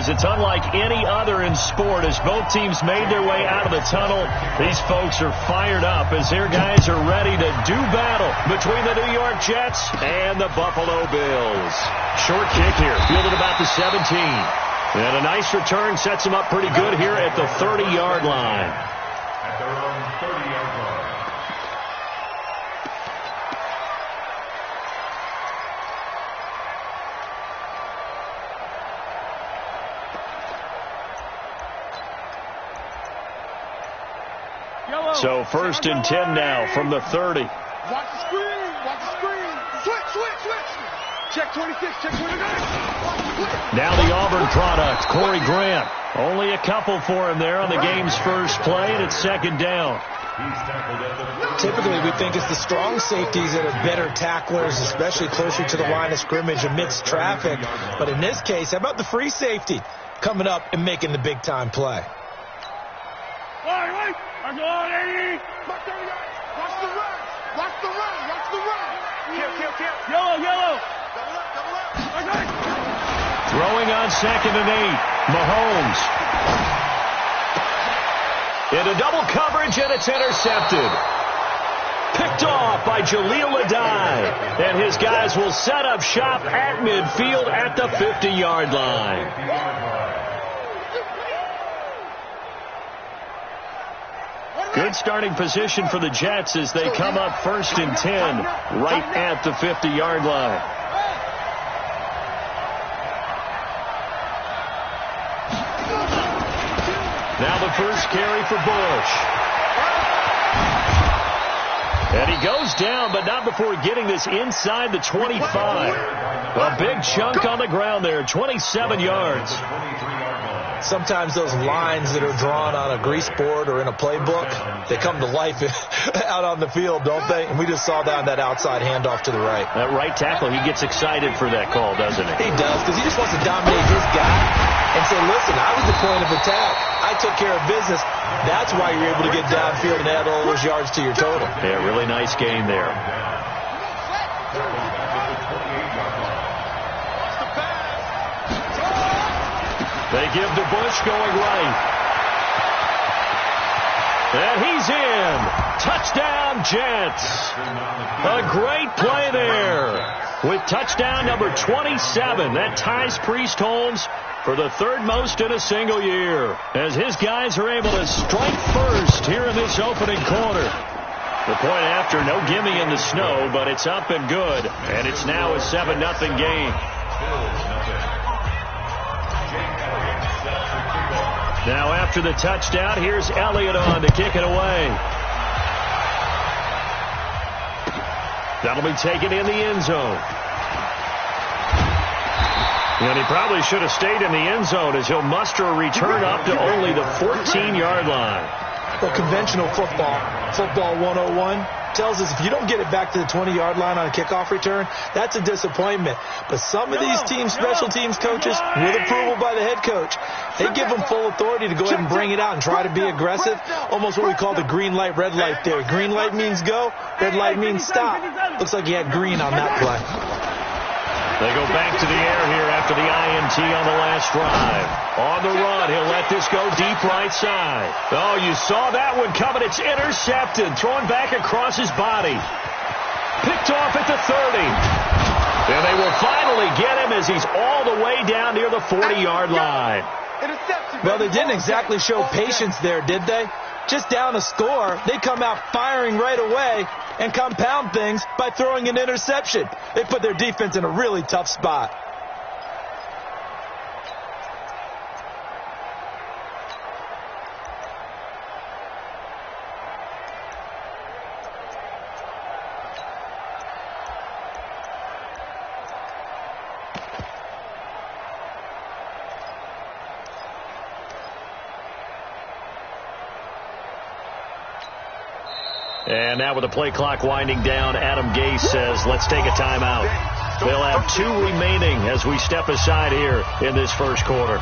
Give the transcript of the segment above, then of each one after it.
because it's unlike any other in sport. As both teams made their way out of the tunnel, these folks are fired up as their guys are ready to do battle between the New York Jets and the Buffalo Bills. Short kick here, fielded about the 17. And a nice return sets them up pretty good here at the 30-yard line. At their own 30-yard line. So 1st and 10 now from the 30. Watch the screen. Watch the screen. Switch. Check 26. Check 29. Now the Auburn product, Corey Grant. Only a couple for him there on the game's first play, and it's 2nd down. Typically, we think it's the strong safeties that are better tacklers, especially closer to the line of scrimmage amidst traffic. But in this case, how about the free safety coming up and making the big-time play? Watch the run. Watch the run. Kill. Yellow. Double up. Throwing on 2nd and 8. Mahomes. Into double coverage, and it's intercepted. Picked off by Jaleel Adai. And his guys will set up shop at midfield at the 50-yard line. Good starting position for the Jets as they come up 1st and 10 right at the 50-yard line. Now the first carry for Bush. And he goes down, but not before getting this inside the 25. A big chunk on the ground there, 27 yards. Sometimes those lines that are drawn on a grease board or in a playbook, they come to life out on the field, don't they? And we just saw that on that outside handoff to the right. That right tackle, he gets excited for that call, doesn't he? He does, because he just wants to dominate his guy and say, listen, I was the point of attack. I took care of business. That's why you're able to get downfield and add all those yards to your total. Yeah, really nice game there. They give to Bush going right. And he's in. Touchdown, Jets. A great play there. With touchdown number 27, that ties Priest Holmes for the 3rd most in a single year, as his guys are able to strike first here in this opening quarter. The point after, no gimme in the snow, but it's up and good, and it's now a 7-0 game. Now after the touchdown, here's Elliott on to kick it away. That'll be taken in the end zone. And he probably should have stayed in the end zone as he'll muster a return up to only the 14-yard line. Well, conventional football 101, tells us if you don't get it back to the 20-yard line on a kickoff return, that's a disappointment. But some of these team special teams coaches, with approval by the head coach, they give them full authority to go ahead and bring it out and try to be aggressive, almost what we call the green light, red light theory. Green light means go, red light means stop. Looks like he had green on that play. They go back to the air here after the INT on the last drive. On the run, he'll let this go deep right side. Oh, you saw that one coming. It's intercepted. Thrown back across his body. Picked off at the 30. And they will finally get him as he's all the way down near the 40-yard line. Well, they didn't exactly show patience there, did they? Just down a score, they come out firing right away and compound things by throwing an interception. They put their defense in a really tough spot. And now with the play clock winding down, Adam Gase says, let's take a timeout. They'll have 2 remaining as we step aside here in this first quarter.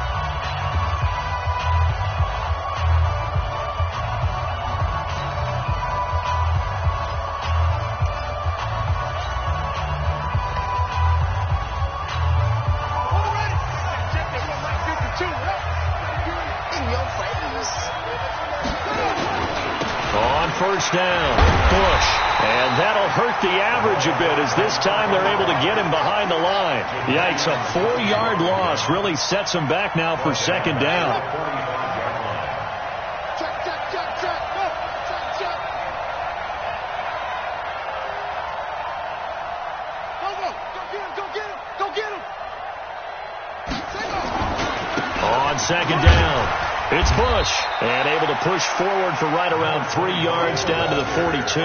On first down, Bush. And that'll hurt the average a bit as this time they're able to get him behind the line. Yikes, a 4-yard loss really sets him back now for second down. On second down, it's Bush, and able to push forward for right around 3 yards down to the 42.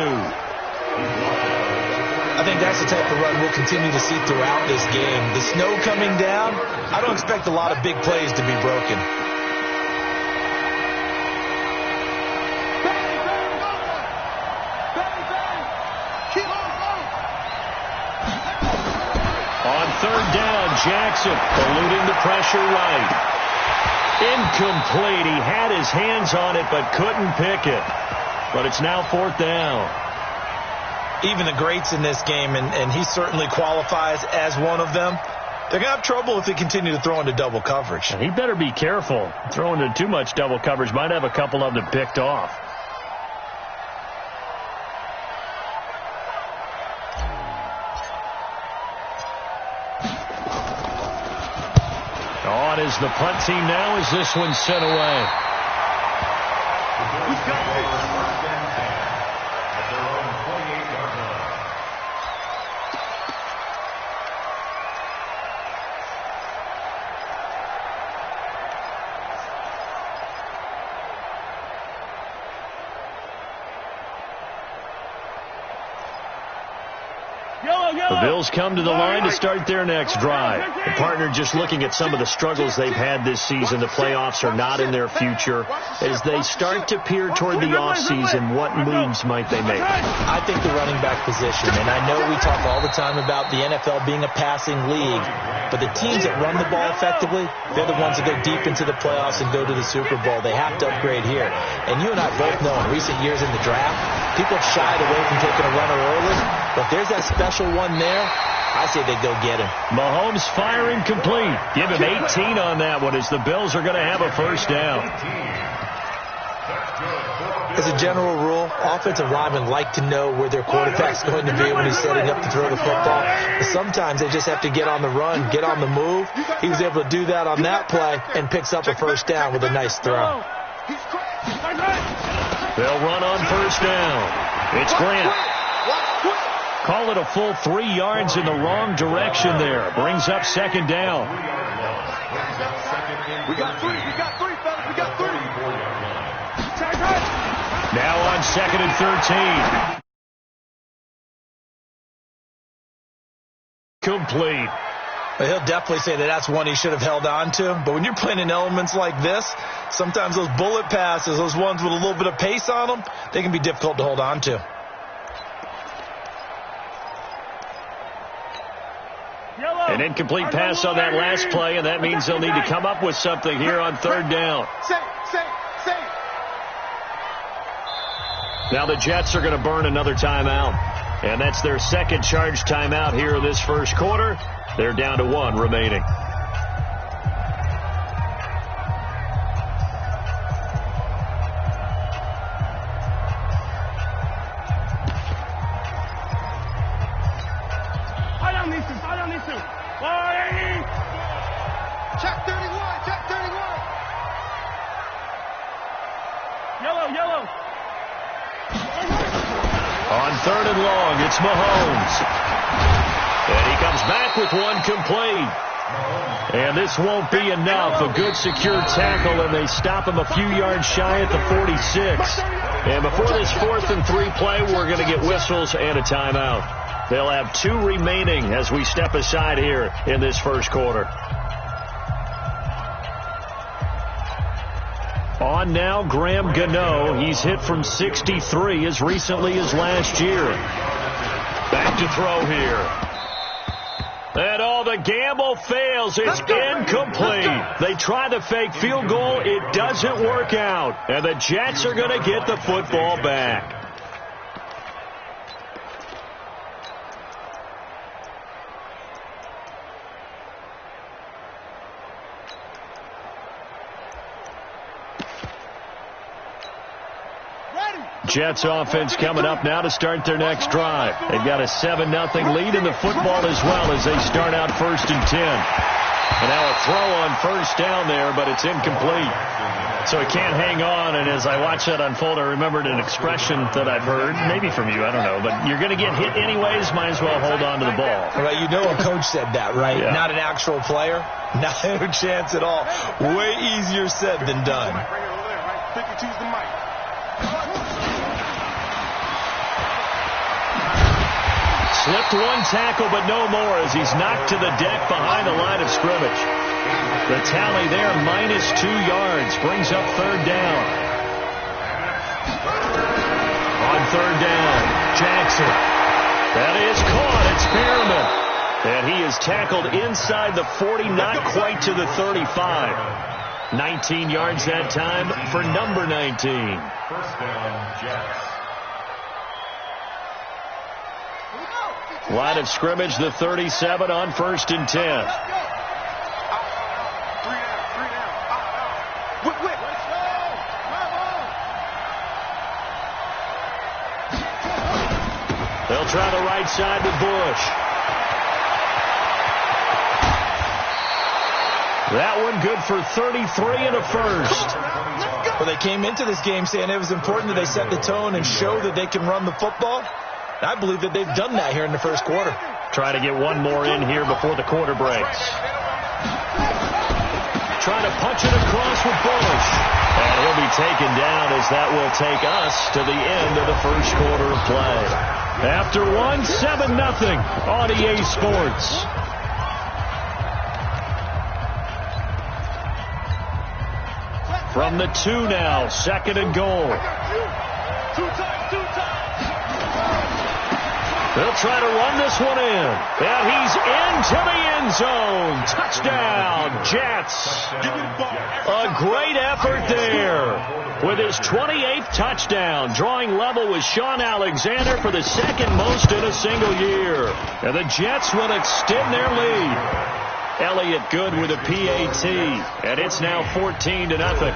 I think that's the type of run we'll continue to see throughout this game. The snow coming down, I don't expect a lot of big plays to be broken. On third down, Jackson eluding the pressure right. Incomplete. He had his hands on it but couldn't pick it. But it's now fourth down. Even the greats in this game, and he certainly qualifies as one of them, they're going to have trouble if they continue to throw into double coverage. And he better be careful. Throwing into too much double coverage might have a couple of them picked off. On is the punt team now as this one's sent away. We've got first and 10 at their own 28-yard line. The Bills come to the line to start their next drive. The partner just looking at some of the struggles they've had this season. The playoffs are not in their future. As they start to peer toward the offseason, what moves might they make? I think the running back position, and I know we talk all the time about the NFL being a passing league, but the teams that run the ball effectively, they're the ones that go deep into the playoffs and go to the Super Bowl. They have to upgrade here. And you and I both know in recent years in the draft, people have shied away from taking a runner early, but there's that special one there. I say they go get him. Mahomes firing complete. Give him 18 on that one as the Bills are going to have a first down. As a general rule, offensive linemen like to know where their quarterback's going to be when he's setting up to throw the football. But sometimes they just have to get on the run, get on the move. He was able to do that on that play and picks up a first down with a nice throw. They'll run on first down. It's Grant. Call it a full 3 yards in the wrong direction there. Brings up second down. We got three, fellas. We got three. Now on second and 13. Complete. But he'll definitely say that that's one he should have held on to. But when you're playing in elements like this, sometimes those bullet passes, those ones with a little bit of pace on them, they can be difficult to hold on to. An incomplete pass on that last play, and that means they'll need to come up with something here on third down. Now the Jets are going to burn another timeout, and that's their second charge timeout here in this first quarter. They're down to 1 remaining. Check 31. Yellow. On third and long, it's Mahomes. And he comes back with one complete. And this won't be enough. A good secure tackle, and they stop him a few yards shy at the 46. And before this 4th and 3 play, we're going to get whistles and a timeout. They'll have 2 remaining as we step aside here in this first quarter. On now, Graham Gano. He's hit from 63 as recently as last year. Back to throw here. And the gamble fails. It's incomplete. They try the fake field goal. It doesn't work out. And the Jets are going to get the football back. Jets offense coming up now to start their next drive. They've got a 7-0 lead in the football as well as they start out 1st and 10. And now a throw on 1st down there, but it's incomplete. So he can't hang on, and as I watch that unfold, I remembered an expression that I've heard, maybe from you, I don't know, but you're going to get hit anyways, might as well hold on to the ball. Right, you know a coach said that, right? Yeah. Not an actual player. Not a chance at all. Way easier said than done. Slipped one tackle, but no more as he's knocked to the deck behind the line of scrimmage. The tally there, -2 yards, brings up 3rd down. On 3rd down, Jackson. That is caught. It's Pearman. And he is tackled inside the 40, not quite to the 35. 19 yards that time for number 19. 1st down, Jets. Line of scrimmage, the 37 on 1st and 10. They'll try the right side with Bush. That one good for 33 and a first. Well, they came into this game saying it was important that they set the tone and show that they can run the football. I believe that they've done that here in the first quarter. Try to get one more in here before the quarter breaks. Trying to punch it across with Bush. And he'll be taken down as that will take us to the end of the first quarter of play. After one, 7-0 on EA Sports. From the 2 now, 2nd and goal. They'll try to run this one in. And he's into the end zone. Touchdown, Jets. A great effort there with his 28th touchdown, drawing level with Sean Alexander for the 2nd most in a single year. And the Jets will extend their lead. Elliott good with a PAT, and it's now 14-0.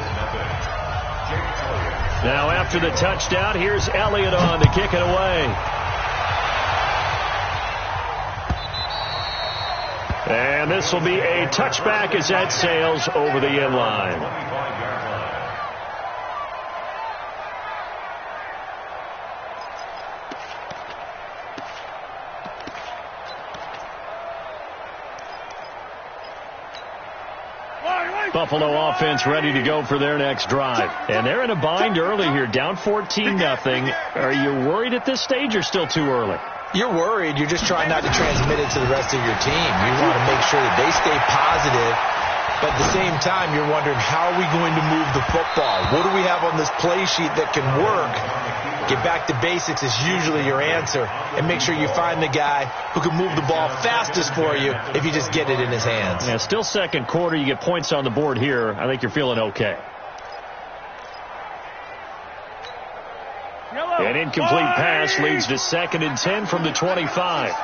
Now after the touchdown, here's Elliott on to kick it away. And this will be a touchback as that sails over the end line. Buffalo offense ready to go for their next drive. And they're in a bind early here, down 14-0. Are you worried at this stage or still too early? You're worried. You're just trying not to transmit it to the rest of your team. You want to make sure that they stay positive, but at the same time, you're wondering, how are we going to move the football? What do we have on this play sheet that can work? Get back to basics is usually your answer, and make sure you find the guy who can move the ball fastest for you if you just get it in his hands. Yeah, still 2nd quarter. You get points on the board here. I think you're feeling okay. An incomplete pass leads to 2nd and 10 from the 25.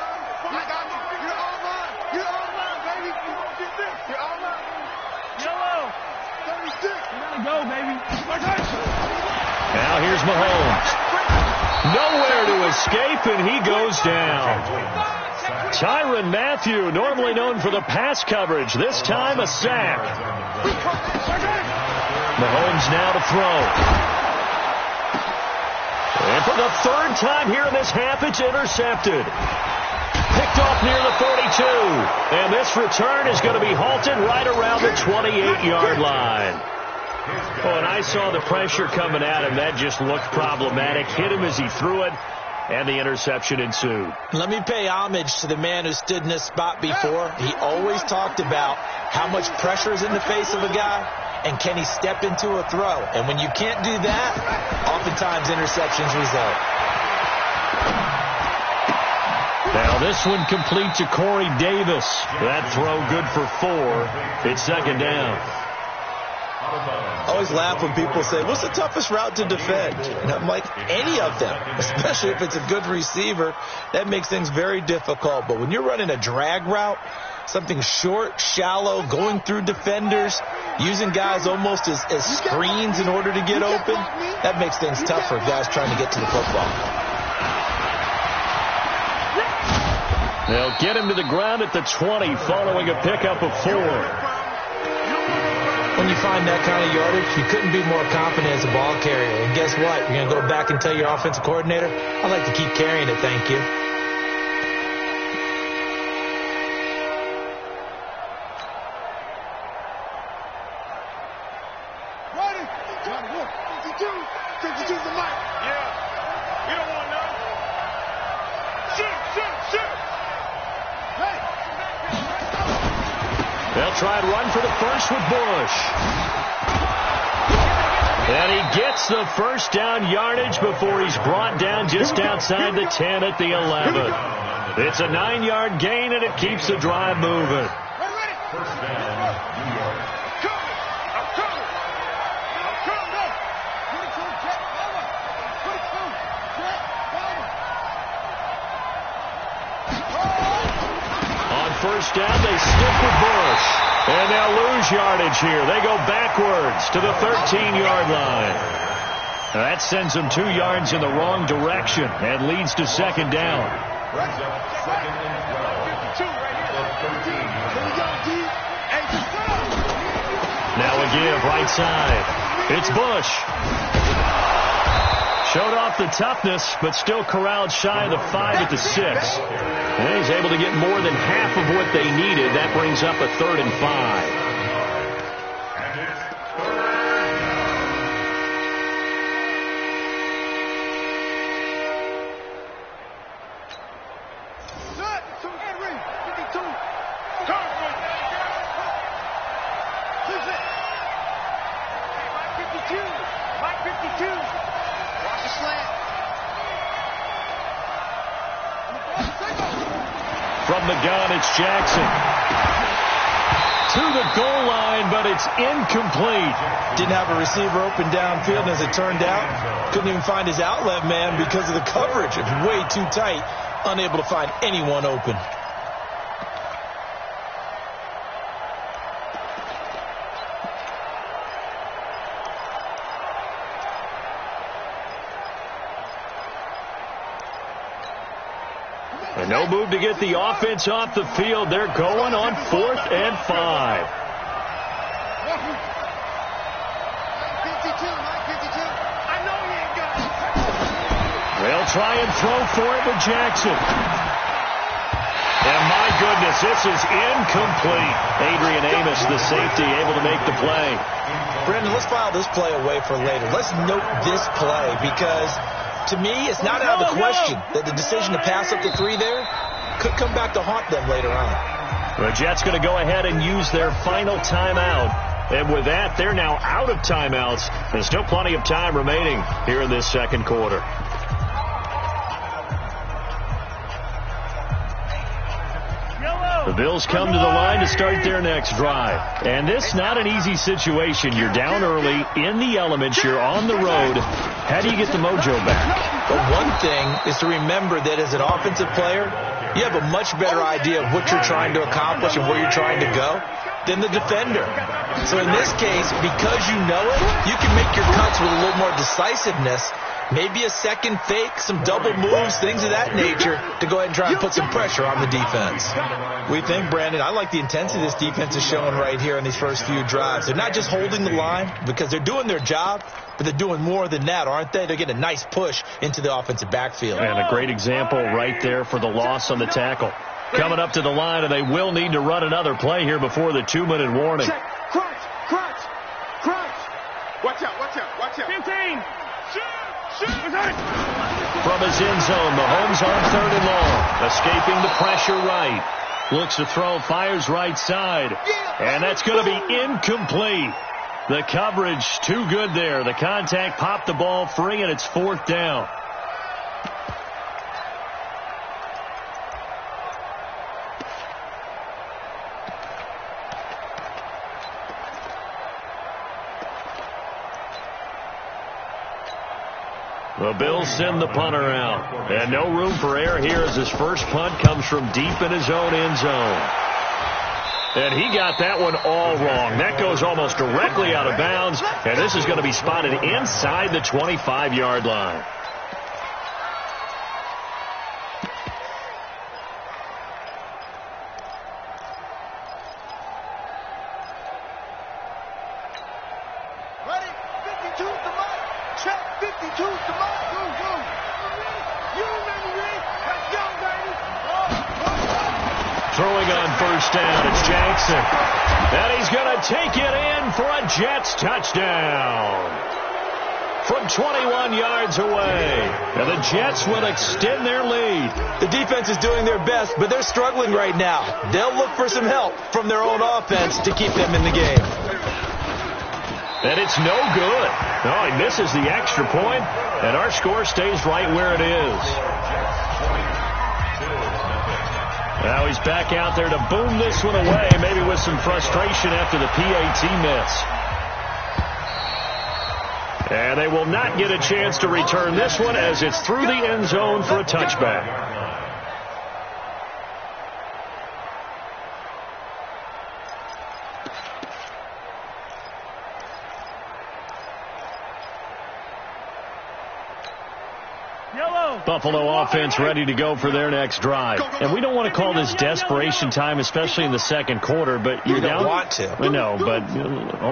Now here's Mahomes. Nowhere to escape, and he goes down. Tyrann Mathieu, normally known for the pass coverage, this time a sack. Mahomes now to throw. And for the 3rd time here in this half, it's intercepted. Picked off near the 32. And this return is going to be halted right around the 28-yard line. Oh, and I saw the pressure coming at him. That just looked problematic. Hit him as he threw it, and the interception ensued. Let me pay homage to the man who stood in this spot before. He always talked about how much pressure is in the face of a guy, and can he step into a throw? And when you can't do that, oftentimes interceptions result. Now this one complete to Corey Davis. That throw good for 4. It's 2nd down. I always laugh when people say, what's the toughest route to defend? And I'm like, any of them, especially if it's a good receiver. That makes things very difficult. But when you're running a drag route, Something short, shallow, going through defenders, using guys almost as screens in order to get open. That makes things tough for guys trying to get to the football. They'll get him to the ground at the 20 following a pickup of 4. When you find that kind of yardage, you couldn't be more confident as a ball carrier. And guess what? You're going to go back and tell your offensive coordinator, I'd like to keep carrying it, thank you. They'll try and run for the first with Bush. And he gets the first down yardage before he's brought down just outside the 10 at the 11. It's a 9-yard gain, and it keeps the drive moving. First down, New York. First down, they stick with Bush. And they'll lose yardage here. They go backwards to the 13-yard line. That sends them 2 yards in the wrong direction and leads to second down. Now a give right side. It's Bush. Showed off the toughness, but still corralled shy of the 5 at the 6. And he's able to get more than half of what they needed. That brings up a 3rd and 5. From the gun, it's Jackson. To the goal line, but it's incomplete. Didn't have a receiver open downfield, and as it turned out, couldn't even find his outlet man because of the coverage. It's way too tight, unable to find anyone open. And no move to get the offense off the field. They're going on 4th and 5. They'll try and throw for it with Jackson. And my goodness, this is incomplete. Adrian Amos, the safety, able to make the play. Brendan, let's file this play away for later. Let's note this play because, to me, it's not out of the question that the decision to pass up the 3 there could come back to haunt them later on. The Jets going to go ahead and use their final timeout. And with that, they're now out of timeouts. There's still plenty of time remaining here in this second quarter. The Bills come to the line to start their next drive. And this not an easy situation. You're down early, in the elements, you're on the road. How do you get the mojo back? But one thing is to remember that as an offensive player, you have a much better idea of what you're trying to accomplish and where you're trying to go than the defender. So in this case, because you know it, you can make your cuts with a little more decisiveness. Maybe a second fake, some double moves, things of that nature to go ahead and try and put some pressure on the defense. We think, Brandon, I like the intensity this defense is showing right here in these first few drives. They're not just holding the line because they're doing their job, but they're doing more than that, aren't they? They're getting a nice push into the offensive backfield. And a great example right there for the loss on the tackle. Coming up to the line, and they will need to run another play here before the 2-minute warning. Check. Crunch. Watch out. 15. From his end zone, Mahomes on 3rd and long. Escaping the pressure right. Looks to throw, fires right side. And that's going to be incomplete. The coverage too good there. The contact popped the ball free, and it's 4th down. The Bills send the punter out. And no room for error here as his first punt comes from deep in his own end zone. And he got that one all wrong. That goes almost directly out of bounds, and this is going to be spotted inside the 25-yard line. Ready? 52's the mark. Check 52's the mark. Go, go. You remember me? Let's go, baby. Throwing on first down, it's Jackson. And he's going to take it in for a Jets touchdown. From 21 yards away. And the Jets will extend their lead. The defense is doing their best, but they're struggling right now. They'll look for some help from their own offense to keep them in the game. And it's no good. No, he misses the extra point, and our score stays right where it is. Now he's back out there to boom this one away, maybe with some frustration after the PAT miss. And they will not get a chance to return this one as it's through the end zone for a touchback. Buffalo offense ready to go for their next drive. And we don't want to call this desperation time, especially in the second quarter, but you're down. You don't want to. I know, but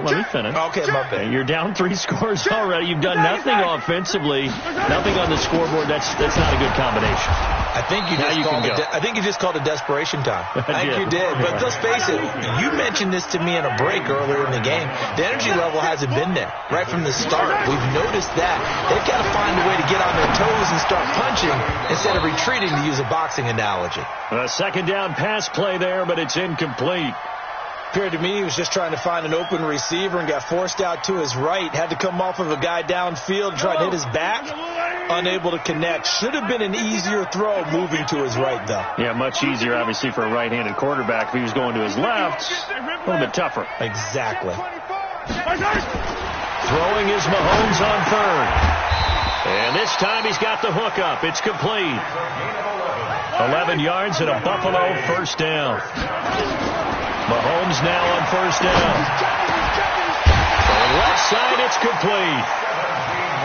let me finish. Okay, my bad. You're down 3 scores already. You've done nothing offensively, nothing on the scoreboard. That's not a good combination. I think you just called it desperation time. I think you did. But let's face it, you mentioned this to me in a break earlier in the game. The energy level hasn't been there right from the start. We've noticed that. They've got to find a way to get on their toes and start punching instead of retreating, to use a boxing analogy. A second down pass play there, but it's incomplete. Appeared to me he was just trying to find an open receiver and got forced out to his right. Had to come off of a guy downfield, try to hit his back. Unable to connect. Should have been an easier throw moving to his right, though. Yeah, much easier, obviously, for a right-handed quarterback. If he was going to his left, a little bit tougher. Exactly. Throwing is Mahomes on third. And this time he's got the hook up. It's complete. 11 yards and a Buffalo first down. Mahomes now on first down. On the left side, it's complete.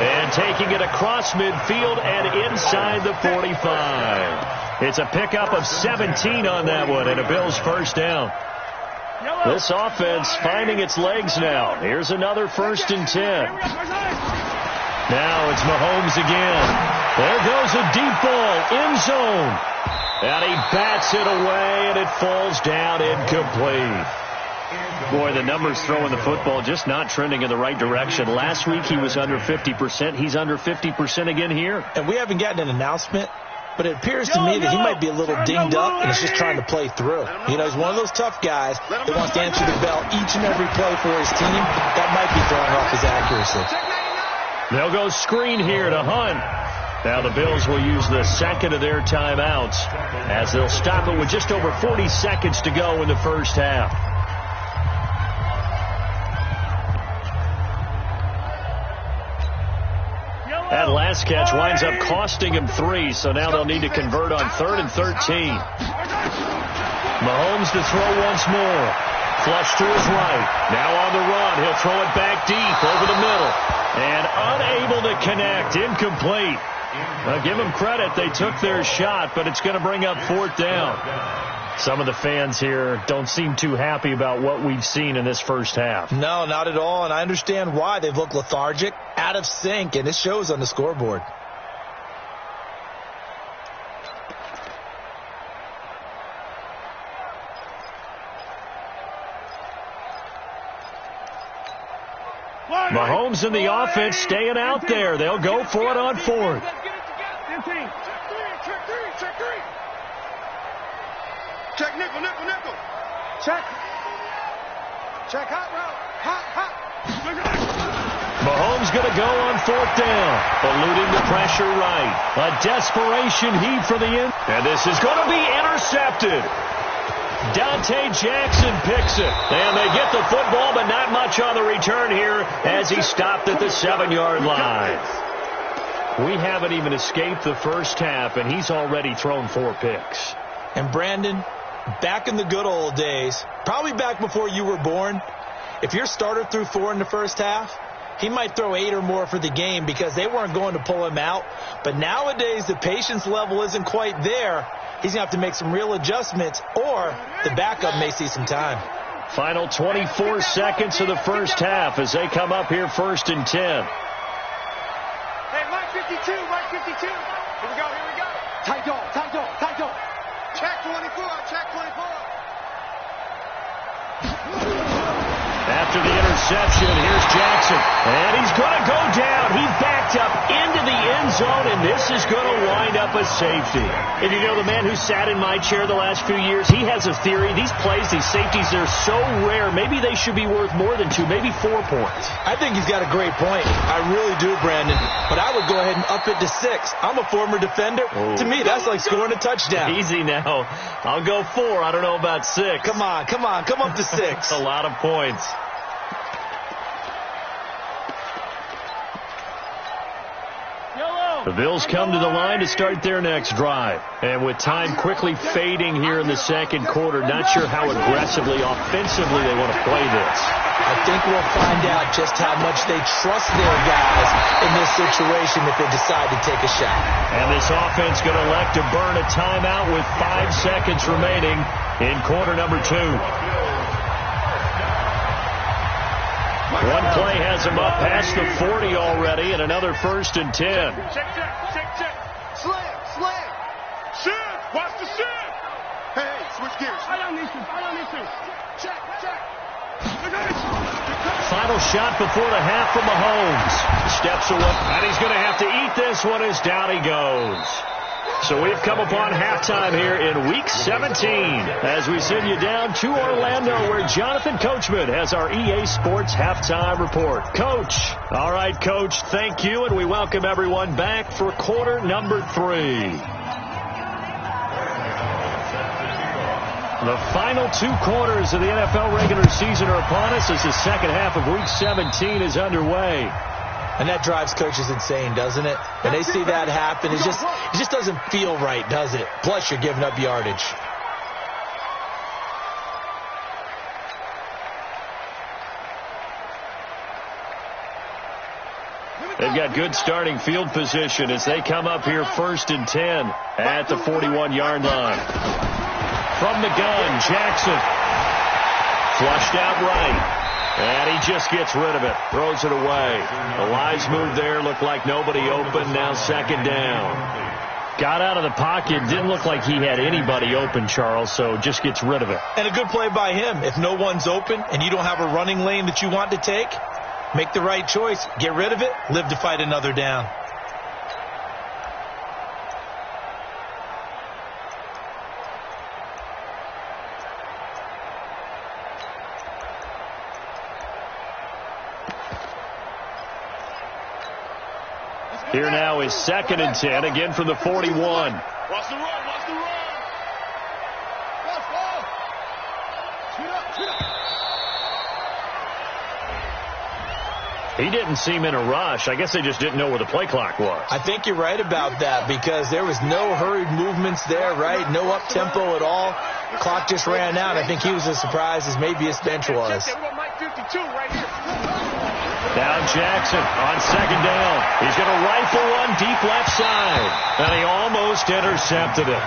And taking it across midfield and inside the 45. It's a pickup of 17 on that one and a Bills first down. This offense finding its legs now. Here's another 1st and 10. Now it's Mahomes again. There goes a deep ball, end zone. And he bats it away, and it falls down incomplete. Boy, the numbers throwing the football just not trending in the right direction. Last week he was under 50%. He's under 50% again here. And we haven't gotten an announcement, but it appears to me that he might be a little dinged up and is just trying to play through. You know, he's one of those tough guys that wants to answer the bell each and every play for his team. That might be throwing off his accuracy. They'll go screen here to Hunt. Now the Bills will use the second of their timeouts as they'll stop it with just over 40 seconds to go in the first half. That last catch winds up costing him 3, so now they'll need to convert on 3rd and 13. Mahomes to throw once more. Flush to his right. Now on the run. He'll throw it back deep over the middle. And unable to connect. Incomplete. Give them credit. They took their shot, but it's going to bring up 4th down. Some of the fans here don't seem too happy about what we've seen in this first half. No, not at all, and I understand why. They've looked lethargic, out of sync, and it shows on the scoreboard. Mahomes and the offense staying out there. They'll go for it on 4th. Check nickel, nickel, nickel. Check. Check hot route. Hot, hot. Mahomes going to go on 4th down. Eluding the pressure right. A desperation heave for the end. And this is going to be intercepted. Dante Jackson picks it. And they get the football, but not much on the return here as he stopped at the 7-yard line. We haven't even escaped the first half, and he's already thrown 4 picks. And Brandon, Back in the good old days, probably back before you were born, if your starter threw 4 in the first half, he might throw 8 or more for the game because they weren't going to pull him out. But nowadays, the patience level isn't quite there. He's going to have to make some real adjustments, or the backup may see some time. Final 24 seconds of the first half as they come up here 1st and 10. Hey, Mike 52, Mike 52. Here we go, here we go. Tight dog, tight dog, tight dog. Check 24, check 24. After the interception, here's Jackson. And he's going to go down. He backed up into the end zone, and this is going to wind up a safety. And you know, the man who sat in my chair the last few years, he has a theory. These plays, these safeties, they're so rare. Maybe they should be worth more than 2, maybe 4 points. I think he's got a great point. I really do, Brandon. But I would go ahead and up it to 6. I'm a former defender. Oh. To me, that's like scoring a touchdown. Easy now. I'll go 4. I don't know about 6. Come on, come on. Come up to 6. A lot of points. The Bills come to the line to start their next drive. And with time quickly fading here in the second quarter, not sure how aggressively, offensively they want to play this. I think we'll find out just how much they trust their guys in this situation if they decide to take a shot. And this offense going to elect to burn a timeout with 5 seconds remaining in quarter number 2. One play has him up past the 40 already, and another 1st and 10. Check. Slam. Shift. Watch the shift. Hey, switch gears. I don't need to. Check. Final shot before the half from Mahomes. Steps away, and he's going to have to eat this one as down he goes. So we've come upon halftime here in Week 17 as we send you down to Orlando where Jonathan Coachman has our EA Sports Halftime Report. Coach. All right, Coach, thank you, and we welcome everyone back for quarter number 3. The final 2 quarters of the NFL regular season are upon us as the second half of Week 17 is underway. And that drives coaches insane, doesn't it? When they see that happen, it just doesn't feel right, does it? Plus, you're giving up yardage. They've got good starting field position as they come up here 1st and 10 at the 41-yard line. From the gun, Jackson. Flushed out right. And he just gets rid of it. Throws it away. The Lions move there. Looked like nobody open. Now 2nd down. Got out of the pocket. Didn't look like he had anybody open, Charles, so just gets rid of it. And a good play by him. If no one's open and you don't have a running lane that you want to take, make the right choice. Get rid of it. Live to fight another down. Here now is 2nd and 10, again from the 41. Watch the run. Shoot up. He didn't seem in a rush. I guess they just didn't know where the play clock was. I think you're right about that because there was no hurried movements there, right? No up-tempo at all. Clock just ran out. I think he was as surprised as maybe his bench was. Now Jackson on 2nd down. He's going to rifle one deep left side. And he almost intercepted it.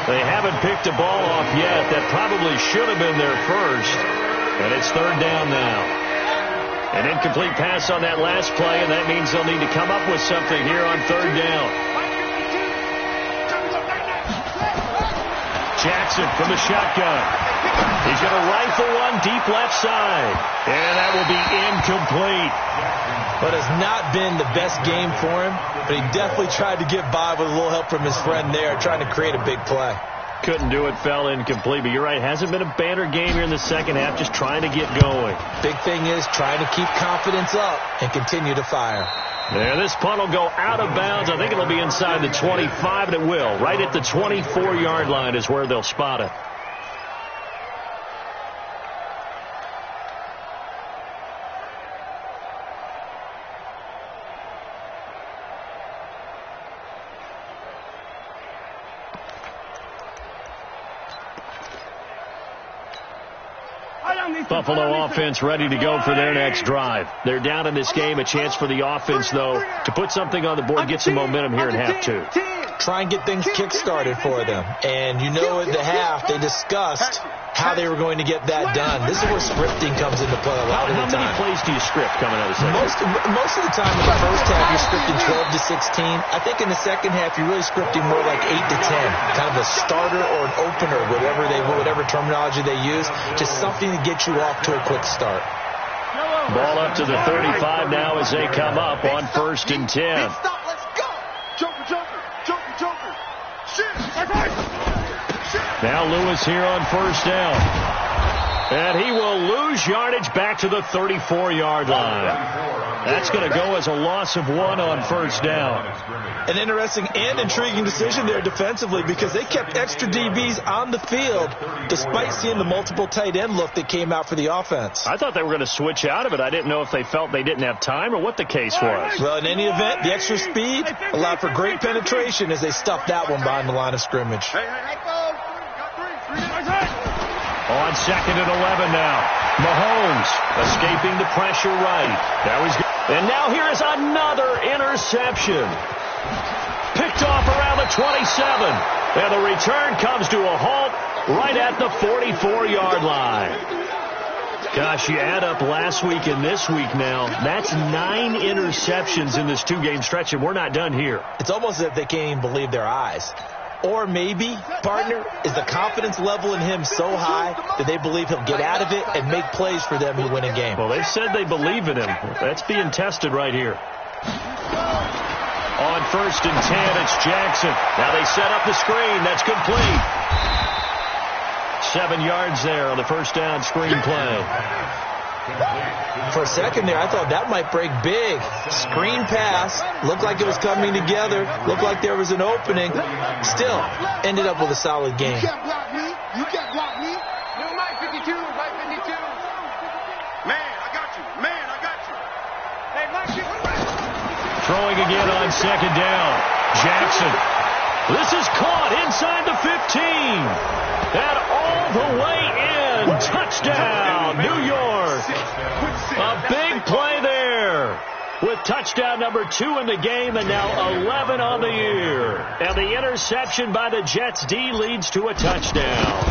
They haven't picked a ball off yet. That probably should have been their first. And it's 3rd down now. An incomplete pass on that last play, and that means they'll need to come up with something here on 3rd down. Jackson from the shotgun. He's going to rifle one deep left side. And that will be incomplete. But has not been the best game for him. But he definitely tried to get by with a little help from his friend there, trying to create a big play. Couldn't do it, fell incomplete. But you're right, hasn't been a banner game here in the second half, just trying to get going. Big thing is trying to keep confidence up and continue to fire. There, this punt will go out of bounds. I think it'll be inside the 25, and it will. Right at the 24-yard line is where they'll spot it. Buffalo offense ready to go for their next drive. They're down in this game. A chance for the offense, though, to put something on the board, get some momentum here in half two. Try and get things kick-started for them. And you know at the half, they discussed how they were going to get that done. This is where scripting comes into play a lot of the time. How many plays do you script coming out of the second? Most of the time in the first half, you're scripting 12 to 16. I think in the second half, you're really scripting more like 8 to 10. Kind of a starter or an opener, whatever terminology they use. Just something to get you off to a quick start. Ball up to the 35 now as they come up on 1st and 10. Stop, let's go. Joker. Now Lewis here on 1st down. And he will lose yardage back to the 34-yard line. That's going to go as a loss of 1 on 1st down. An interesting and intriguing decision there defensively because they kept extra DBs on the field despite seeing the multiple tight end look that came out for the offense. I thought they were going to switch out of it. I didn't know if they felt they didn't have time or what the case was. Well, in any event, the extra speed allowed for great penetration as they stuffed that one behind the line of scrimmage. On 2nd and 11 now. Mahomes escaping the pressure right. And now here is another interception. Picked off around the 27. And the return comes to a halt right at the 44-yard line. Gosh, you add up last week and this week now. That's 9 interceptions in this 2-game stretch, and we're not done here. It's almost as if they can't even believe their eyes. Or maybe, partner, is the confidence level in him so high that they believe he'll get out of it and make plays for them to win a game. Well, they've said they believe in him. That's being tested right here. On 1st and 10, it's Jackson. Now they set up the screen. That's complete. 7 yards there on the 1st down screen play. For a second there, I thought that might break big. Screen pass. Looked like it was coming together. Looked like there was an opening. Still, ended up with a solid game. You can't block me. You can't block me. No, Mike 52. Mike 52. Man, I got you. Hey, Mike 52. Throwing again on 2nd down. Jackson. This is caught inside the 15. And all the way in. Touchdown, New York. A big play there. With touchdown number 2 in the game and now 11 on the year. And the interception by the Jets D leads to a touchdown.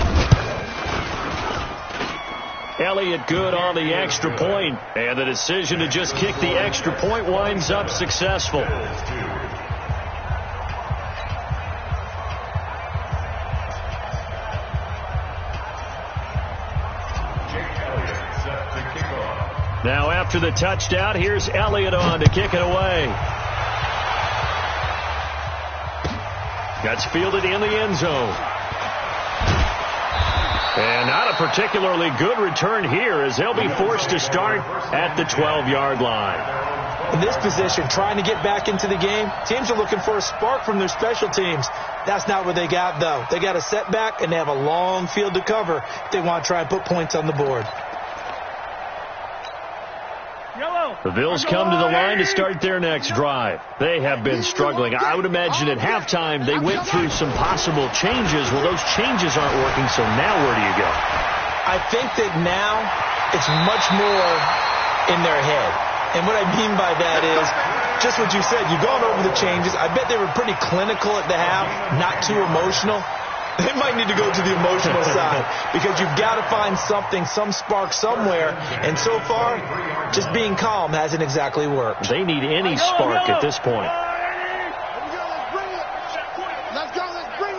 Elliott good on the extra point. And the decision to just kick the extra point winds up successful. Now after the touchdown, here's Elliott on to kick it away. Gets fielded in the end zone. And not a particularly good return here as they'll be forced to start at the 12-yard line. In this position, trying to get back into the game, teams are looking for a spark from their special teams. That's not what they got, though. They got a setback, and they have a long field to cover if they want to try and put points on the board. The Bills come to the line to start their next drive. They have been struggling. I would imagine at halftime they went through some possible changes. Well, those changes aren't working, so now where do you go? I think that now it's much more in their head. And what I mean by that is just what you said. You've gone over the changes. I bet they were pretty clinical at the half, not too emotional. They might need to go to the emotional side because you've got to find something, some spark somewhere. And so far, just being calm hasn't exactly worked. They need any spark at this point. Let's go. Let's bring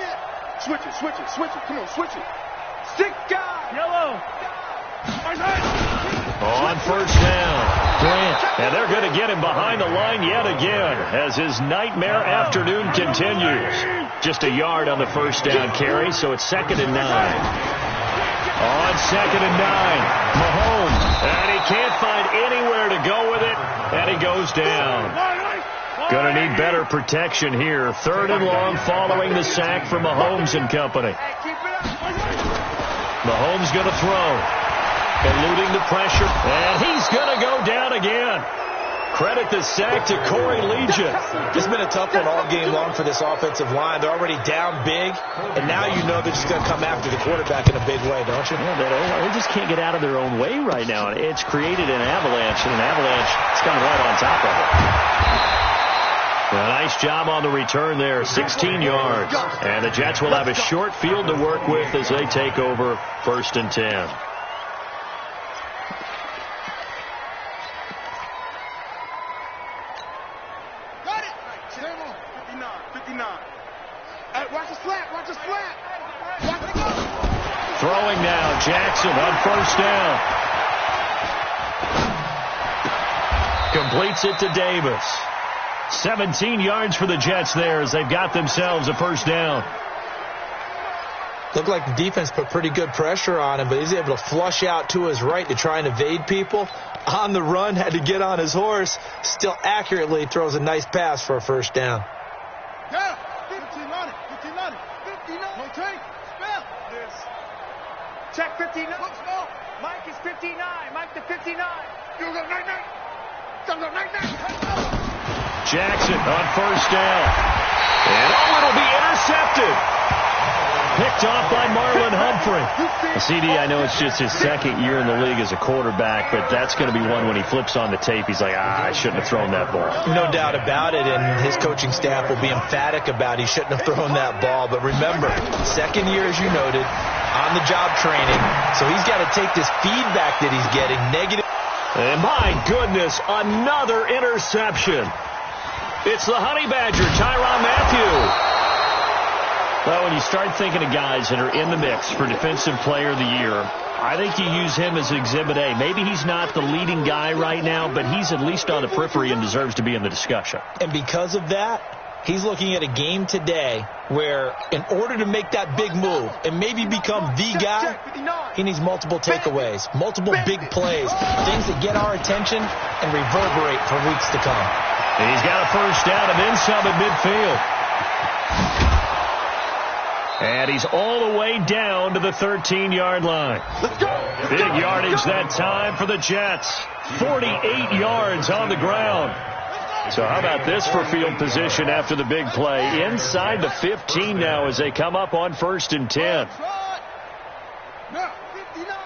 it. Switch it. Come on, switch it. Stick guy. Yellow. On 1st down, Grant. And they're going to get him behind the line yet again as his nightmare afternoon continues. Just a yard on the 1st down carry, so it's 2nd and 9. On 2nd and 9, Mahomes. And he can't find anywhere to go with it, and he goes down. Going to need better protection here. 3rd and long following the sack from Mahomes and company. Mahomes going to throw. Eluding the pressure, and he's going to go down again. Credit the sack to Corey Legion. It's been a tough one all game long for this offensive line. They're already down big, and now you know they're just going to come after the quarterback in a big way, don't you? Yeah, they just can't get out of their own way right now. It's created an avalanche, and an avalanche is coming right on top of it. A nice job on the return there, 16 yards. And the Jets will have a short field to work with as they take over 1st and 10. Throwing now, Jackson on 1st down. Completes it to Davis. 17 yards for the Jets there as they've got themselves a 1st down. Looked like the defense put pretty good pressure on him, but he's able to flush out to his right to try and evade people. On the run, had to get on his horse. Still accurately throws a nice pass for a 1st down. Yeah, 15 on it, 15 on it, 15 on it. No take, spell this. Check 59. Mike is 59. Mike to 59. You go 99. Jackson on 1st down. And it'll be intercepted. Picked off by Marlon Humphrey. CD, I know it's just his 2nd year in the league as a quarterback, but that's going to be one when he flips on the tape, he's like, I shouldn't have thrown that ball. No doubt about it, and his coaching staff will be emphatic about he shouldn't have thrown that ball. But remember, 2nd year, as you noted, on-the-job training, so he's got to take this feedback that he's getting, negative. And my goodness, another interception. It's the Honey Badger, Tyrann Mathieu. Well, when you start thinking of guys that are in the mix for Defensive Player of the Year, I think you use him as Exhibit A. Maybe he's not the leading guy right now, but he's at least on the periphery and deserves to be in the discussion. And because of that, he's looking at a game today where in order to make that big move and maybe become the guy, he needs multiple takeaways, multiple big plays, things that get our attention and reverberate for weeks to come. And he's got a 1st down and then some at midfield. And he's all the way down to the 13-yard line. Big yardage that time for the Jets. 48 yards on the ground. So how about this for field position after the big play? Inside the 15 now as they come up on 1st and 10. Now, 59.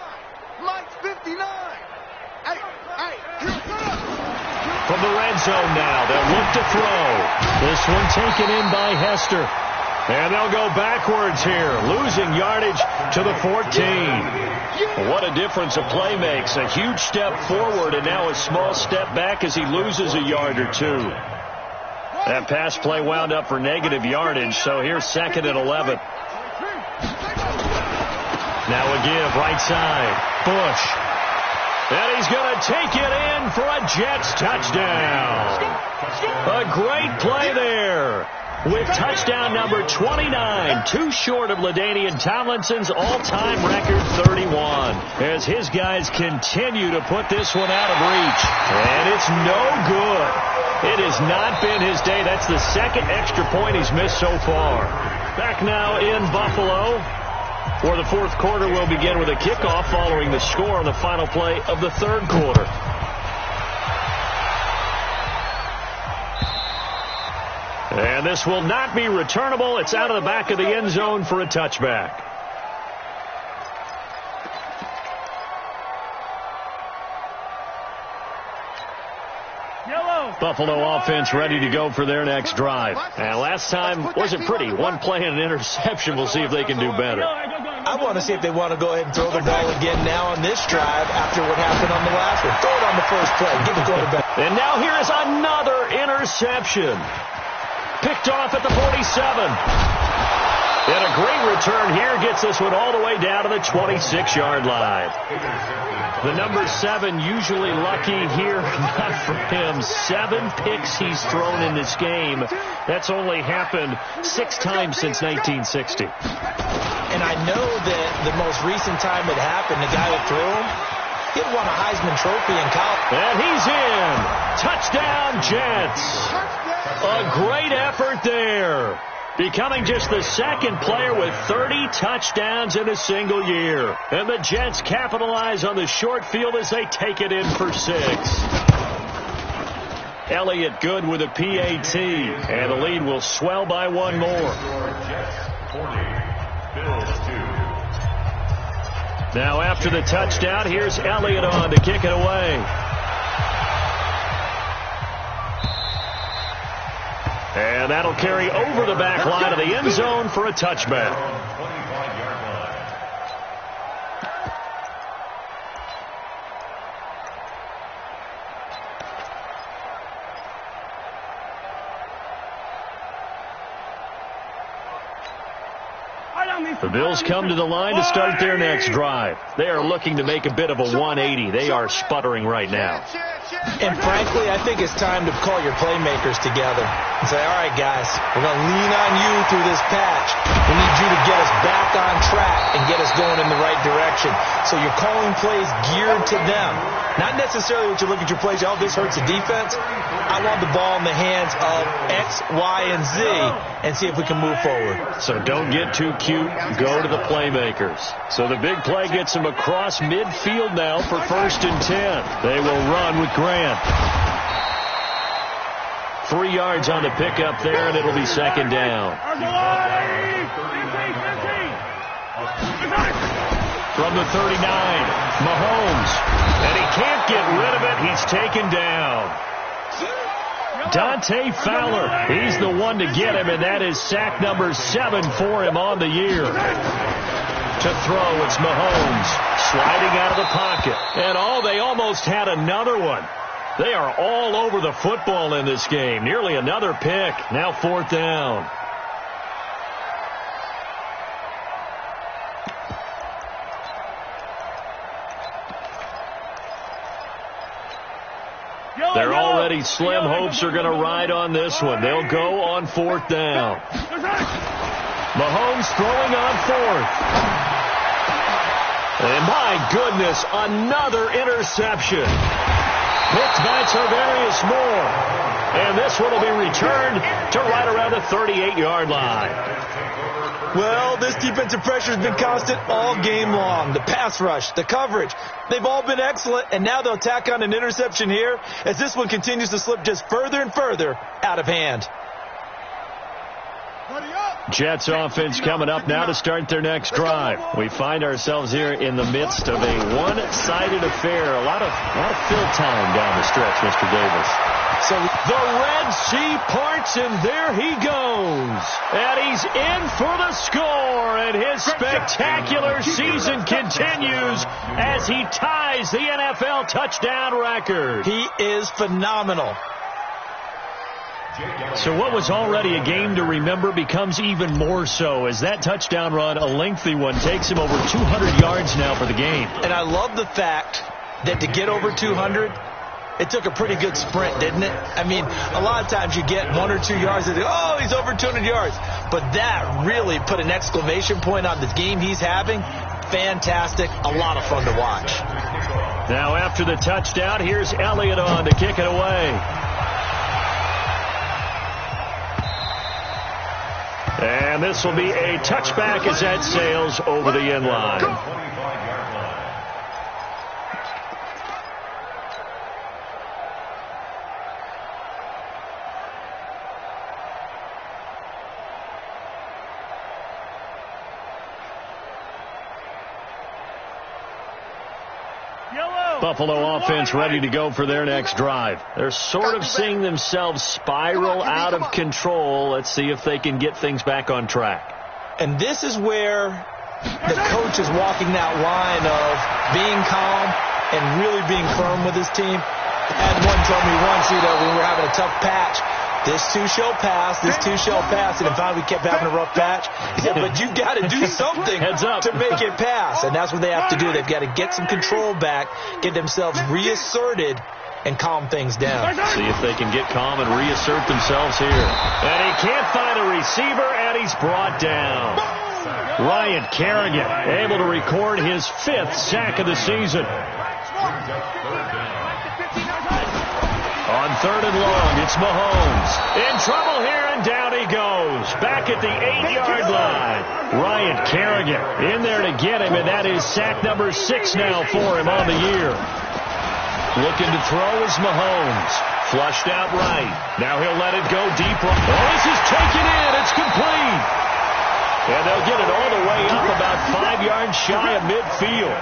Mike's 59. From the red zone now, they'll look to throw. This one taken in by Hester. And they'll go backwards here, losing yardage to the 14. What a difference a play makes. A huge step forward and now a small step back as he loses a yard or two. That pass play wound up for negative yardage, so here's 2nd and 11. Now a give, right side. Bush. And he's going to take it in for a Jets touchdown. A great play there. With touchdown number 29, too short of LaDainian Tomlinson's all-time record 31. As his guys continue to put this one out of reach. And it's no good. It has not been his day. That's the 2nd extra point he's missed so far. Back now in Buffalo, where the 4th quarter will begin with a kickoff following the score on the final play of the 3rd quarter. And this will not be returnable. It's out of the back of the end zone for a touchback. Buffalo offense ready to go for their next drive. And last time wasn't pretty. One play and an interception. We'll see if they can do better. I want to see if they want to go ahead and throw the ball again now on this drive after what happened on the last one. Throw it on the first play. Give the quarterback. And now here is another interception. Picked off at the 47. And a great return here gets this one all the way down to the 26-yard line. The number 7 usually lucky here, not for him. 7 picks he's thrown in this game. That's only happened 6 times since 1960. And I know that the most recent time it happened, the guy that threw him, he had won a Heisman Trophy in college. And he's in. Touchdown, Jets. A great effort there. Becoming just the 2nd player with 30 touchdowns in a single year. And the Jets capitalize on the short field as they take it in for 6. Elliott good with a PAT, and the lead will swell by one more. Now after the touchdown, here's Elliott on to kick it away. And that'll carry over the back line of the end zone for a touchback. The Bills come to the line to start their next drive. They are looking to make a bit of a 180. They are sputtering right now. And frankly, I think it's time to call your playmakers together and say, all right, guys, we're going to lean on you through this patch. We need you to get us back on track and get us going in the right direction. So you're calling plays geared to them. Not necessarily what you look at your plays, oh, this hurts the defense. I want the ball in the hands of X, Y, and Z and see if we can move forward. So don't get too cute. Go to the playmakers. So the big play gets them across midfield now for 1st and 10. They will run with Grant. 3 yards on the pickup there, and it'll be 2nd down. From the 39, Mahomes. And he can't get rid of it. He's taken down. Dante Fowler, he's the one to get him, and that is sack number 7 for him on the year. To throw, it's Mahomes, sliding out of the pocket. And they almost had another one. They are all over the football in this game. Nearly another pick. Now 4th down. They're already slim. Hopes are going to ride on this one. They'll go on 4th down. Mahomes throwing on 4th. And my goodness, another interception. Picked by Tarvarius Moore. And this one will be returned to right around the 38-yard line. Well, this defensive pressure has been constant all game long. The pass rush, the coverage, they've all been excellent, and now they'll tack on an interception here as this one continues to slip just further and further out of hand. Jets offense coming up now to start their next drive. We find ourselves here in the midst of a one-sided affair. A lot of fill time down the stretch, Mr. Davis. So the Red Sea parts, and there he goes. And he's in for the score, and his spectacular season continues as he ties the NFL touchdown record. He is phenomenal. So what was already a game to remember becomes even more so as that touchdown run, a lengthy one, takes him over 200 yards now for the game. And I love the fact that to get over 200, it took a pretty good sprint, didn't it? I mean, a lot of times you get 1 or 2 yards and oh, he's over 200 yards. But that really put an exclamation point on the game he's having. Fantastic. A lot of fun to watch. Now after the touchdown, here's Elliott on to kick it away. And this will be a touchback as that sails over the end line. Buffalo offense ready to go for their next drive. They're sort of seeing themselves spiral out of control. Let's see if they can get things back on track. And this is where the coach is walking that line of being calm and really being firm with his team. And one told me once, when we were having a tough patch, this too shall pass, this too shall pass. And finally we kept having a rough patch. He said, but you've got to do something to make it pass. And that's what they have to do. They've got to get some control back, get themselves reasserted, and calm things down. See if they can get calm and reassert themselves here. And he can't find a receiver, and he's brought down. Ryan Kerrigan able to record his 5th sack of the season. On 3rd and long, it's Mahomes. In trouble here, and down he goes. Back at the 8-yard line. Ryan Kerrigan in there to get him, and that is sack number 6 now for him on the year. Looking to throw is Mahomes. Flushed out right. Now he'll let it go deep. Oh, this is taken in. It's complete. And they'll get it all the way up about 5 yards shy of midfield.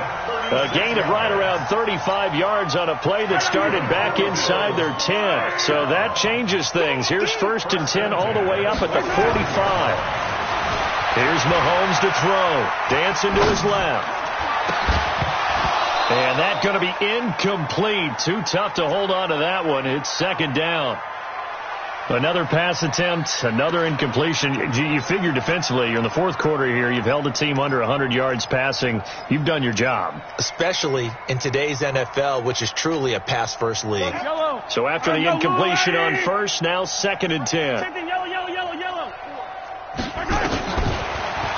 A gain of right around 35 yards on a play that started back inside their 10. So that changes things. Here's 1st and 10 all the way up at the 45. Here's Mahomes to throw. Dancing to his left. And that's going to be incomplete. Too tough to hold on to that one. It's 2nd down. Another pass attempt, another incompletion. You figure defensively, you're in the 4th quarter here. You've held a team under 100 yards passing. You've done your job. Especially in today's NFL, which is truly a pass-first league. So after the incompletion on 1st, now 2nd and 10.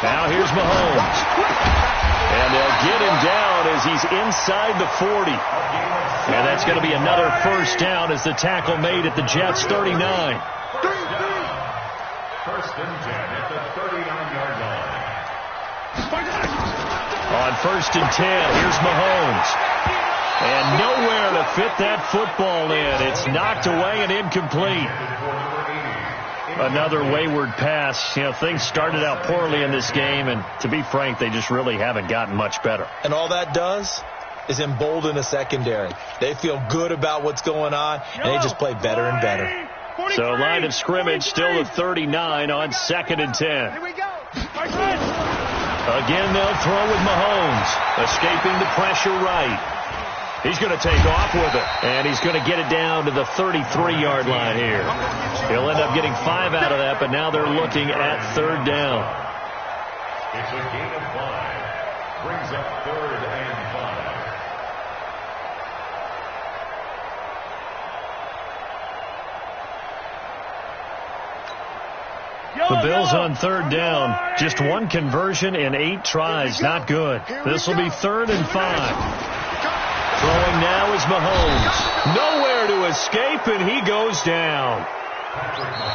Now here's Mahomes. And they'll get him down as he's inside the 40. And that's going to be another 1st down as the tackle made at the Jets' 39. 1st and 10 at the 39-yard line. On 1st and 10, here's Mahomes. And nowhere to fit that football in. It's knocked away and incomplete. Another wayward pass. You know, things started out poorly in this game, and to be frank, they just really haven't gotten much better. And all that does is embolden a secondary. They feel good about what's going on, and they just play better and better. So line of scrimmage still at 39 on 2nd and 10. Here we go. Again, they'll throw with Mahomes, escaping the pressure right. He's going to take off with it, and he's going to get it down to the 33-yard line here. He'll end up getting 5 out of that, but now they're looking at 3rd down. It's a gain of 5. Brings up 3rd and 5. The Bills on 3rd down. Just 1 conversion in 8 tries. Not good. This will be 3rd and 5. Throwing now is Mahomes. Nowhere to escape, and he goes down.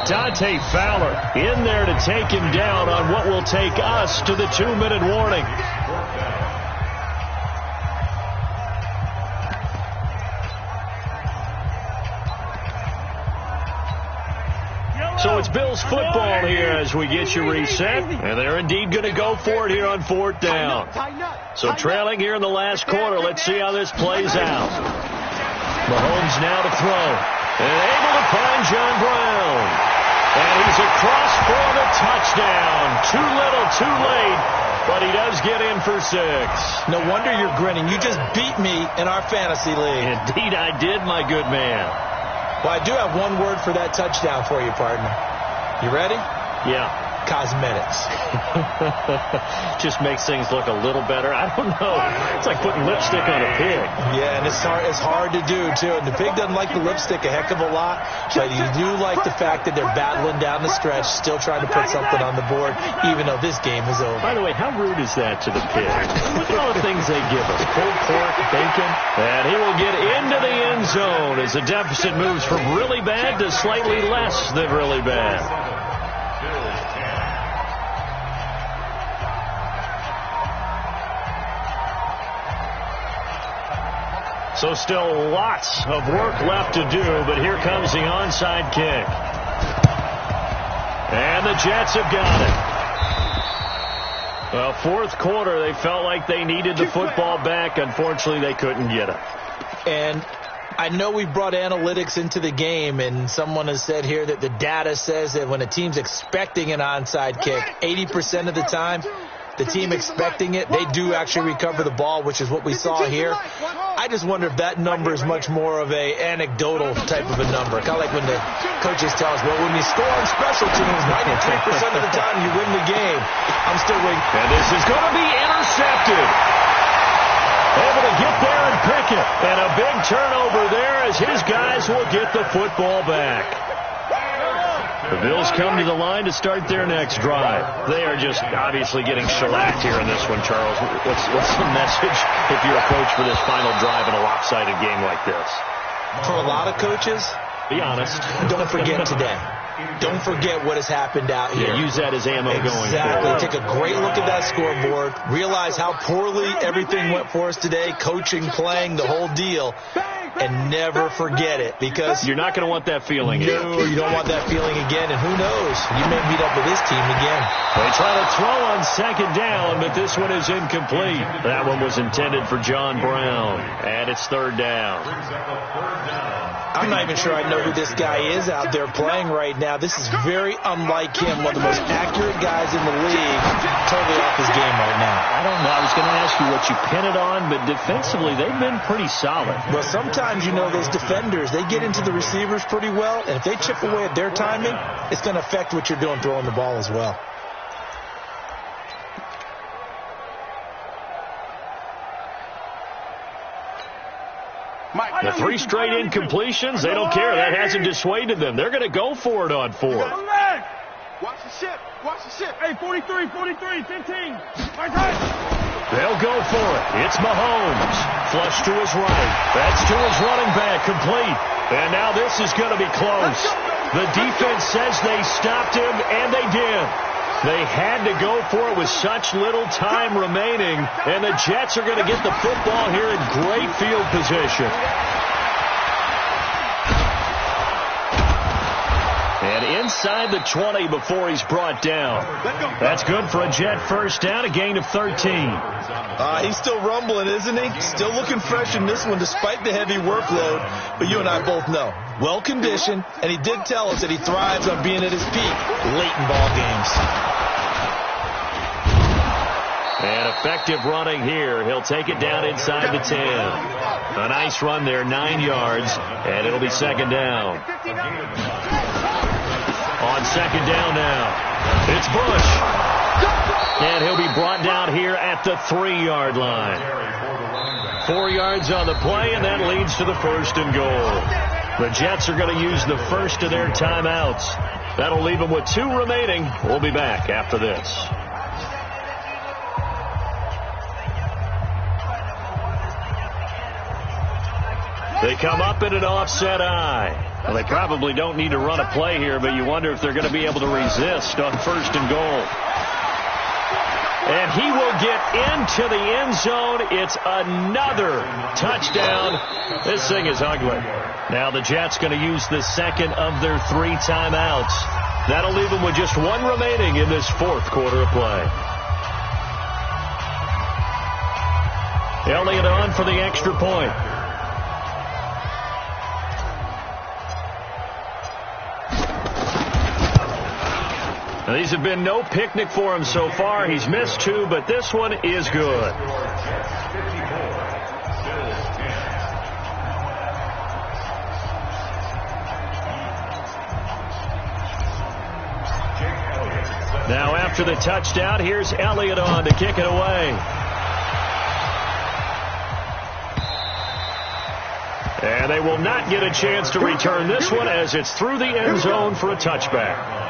Dante Fowler in there to take him down on what will take us to the 2-minute warning. So it's Bills football here as we get you reset. And they're indeed going to go for it here on 4th down. So trailing here in the last quarter. Let's see how this plays out. Mahomes now to throw. And able to find John Brown. And he's across for the touchdown. Too little, too late. But he does get in for 6. No wonder you're grinning. You just beat me in our fantasy league. Indeed I did, my good man. Well, I do have one word for that touchdown for you, partner. You ready? Yeah. Cosmetics. Just makes things look a little better. I don't know. It's like putting lipstick on a pig. Yeah, and it's hard to do, too. And the pig doesn't like the lipstick a heck of a lot, but you do like the fact that they're battling down the stretch, still trying to put something on the board, even though this game is over. By the way, how rude is that to the pig? Look at all the things they give us. Pulled pork, bacon. And he will get into the end zone as the deficit moves from really bad to slightly less than really bad. So still lots of work left to do, but here comes the onside kick. And the Jets have got it. Well, 4th quarter, they felt like they needed the football back. Unfortunately, they couldn't get it. And I know we brought analytics into the game, and someone has said here that the data says that when a team's expecting an onside kick, 80% of the time, the team expecting it, they do actually recover the ball, which is what we saw here. I just wonder if that number is much more of a anecdotal type of a number. Kind of like when the coaches tell us, well, when you score on special teams, 93% of the time you win the game. I'm still waiting. And this is going to be intercepted. Able to get there and pick it. And a big turnover there as his guys will get the football back. The Bills come to the line to start their next drive. They are just obviously getting shellacked here in this one, Charles. What's the message if you're a coach for this final drive in a lopsided game like this? For a lot of coaches, be honest. Don't forget today. Don't forget what has happened out here. Yeah, use that as ammo going forward. Exactly. Take a great look at that scoreboard. Realize how poorly everything went for us today. Coaching, playing, the whole deal. And never forget it, because you're not going to want that feeling. No, you don't want that feeling again. And who knows? You may meet up with this team again. They try to throw on second down, but this one is incomplete. That one was intended for John Brown. And it's third down. I'm not even sure I know who this guy is out there playing right now. This is very unlike him. One of the most accurate guys in the league. Totally off his game right now. I don't know. I was going to ask you what you pin it on, but defensively, they've been pretty solid. Well, sometimes, you know, those defenders, they get into the receivers pretty well, and if they chip away at their timing, it's going to affect what you're doing throwing the ball as well. The 3 straight incompletions, they don't care. That hasn't dissuaded them. They're going to go for it on 4th. Watch the ship. Watch the ship. Hey, 43, 15. They'll go for it. It's Mahomes. Flush to his right. That's to his running back. Complete. And now this is going to be close. The defense says they stopped him, and they did. They had to go for it with such little time remaining, and the Jets are going to get the football here in great field position. And inside the 20 before he's brought down. That's good for a Jet first down, a gain of 13. He's still rumbling, isn't he? Still looking fresh in this one despite the heavy workload. But you and I both know, well-conditioned, and he did tell us that he thrives on being at his peak late in ball games. And effective running here. He'll take it down inside the 10. A nice run there, 9 yards, and it'll be second down. On second down now, it's Bush. And he'll be brought down here at the 3-yard line. 4 yards on the play, and that leads to the 1st and goal. The Jets are going to use the first of their timeouts. That'll leave them with 2 remaining. We'll be back after this. They come up in an offset eye. Well, they probably don't need to run a play here, but you wonder if they're going to be able to resist on 1st and goal. And he will get into the end zone. It's another touchdown. This thing is ugly. Now the Jets going to use the second of their 3 timeouts. That'll leave them with just 1 remaining in this 4th quarter of play. Elliott on for the extra point. Now, these have been no picnic for him so far. He's missed 2, but this one is good. Now after the touchdown, here's Elliott on to kick it away. And they will not get a chance to return this one as it's through the end zone for a touchback.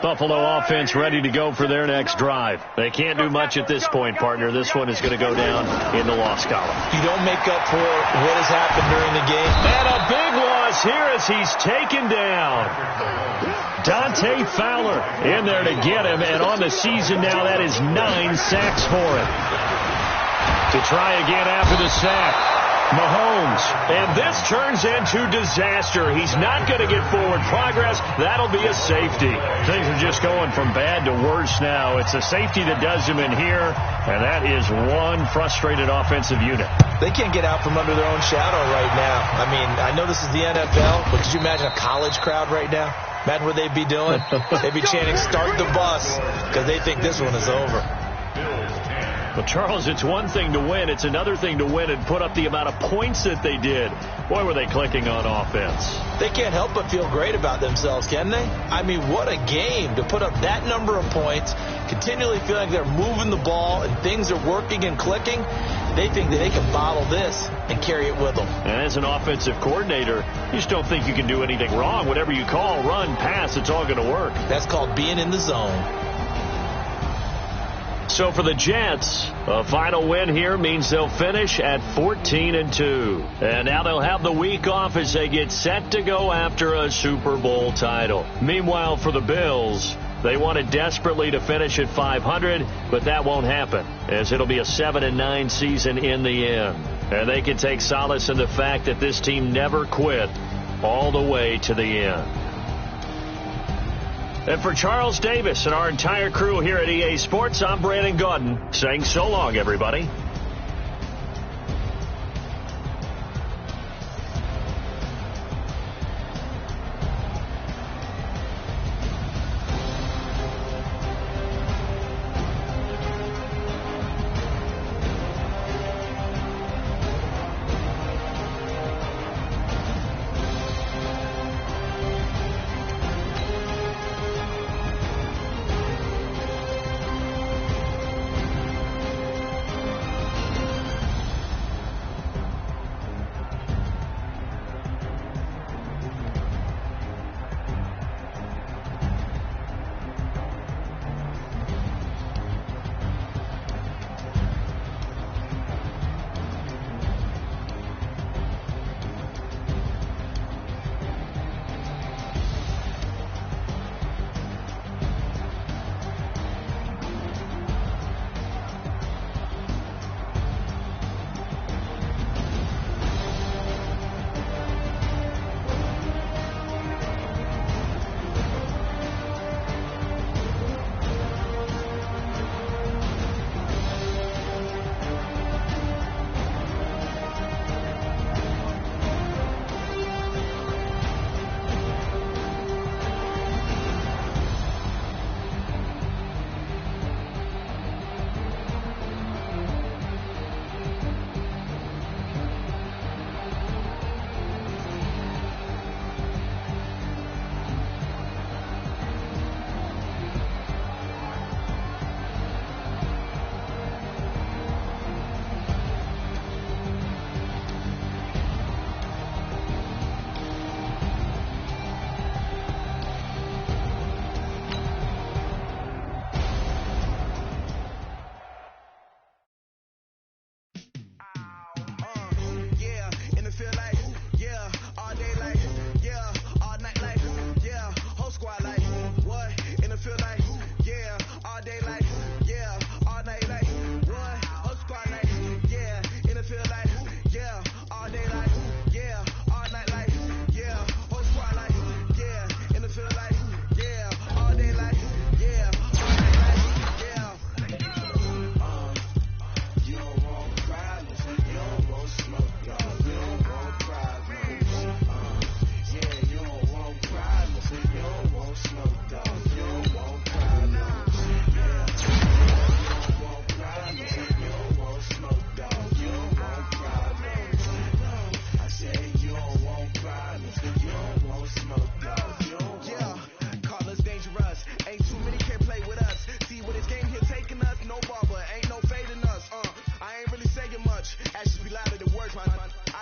Buffalo offense ready to go for their next drive. They can't do much at this point, partner. This one is going to go down in the loss column. You don't make up for what has happened during the game. And a big loss here as he's taken down. Dante Fowler in there to get him, and on the season now, that is 9 sacks for him. To try again after the sack. Mahomes, and this turns into disaster. He's not going to get forward progress. That'll be a safety. Things are just going from bad to worse now. It's a safety that does him in here, and that is one frustrated offensive unit. They can't get out from under their own shadow right now. I mean, I know this is the NFL, but could you imagine a college crowd right now? Imagine what they'd be doing. They'd be chanting, "Start the bus," because they think this one is over. Well, Charles, it's one thing to win. It's another thing to win and put up the amount of points that they did. Boy, were they clicking on offense. They can't help but feel great about themselves, can they? I mean, what a game to put up that number of points, continually feeling like they're moving the ball and things are working and clicking. They think that they can bottle this and carry it with them. And as an offensive coordinator, you just don't think you can do anything wrong. Whatever you call, run, pass, it's all going to work. That's called being in the zone. So for the Jets, a final win here means they'll finish at 14-2. And now they'll have the week off as they get set to go after a Super Bowl title. Meanwhile, for the Bills, they wanted desperately to finish at 500, but that won't happen, as it'll be a 7-9 season in the end. And they can take solace in the fact that this team never quit all the way to the end. And for Charles Davis and our entire crew here at EA Sports, I'm Brandon Gaudin saying so long, everybody.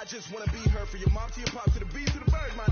Just wanna be her for your mom to your pop to the B to the bird, man.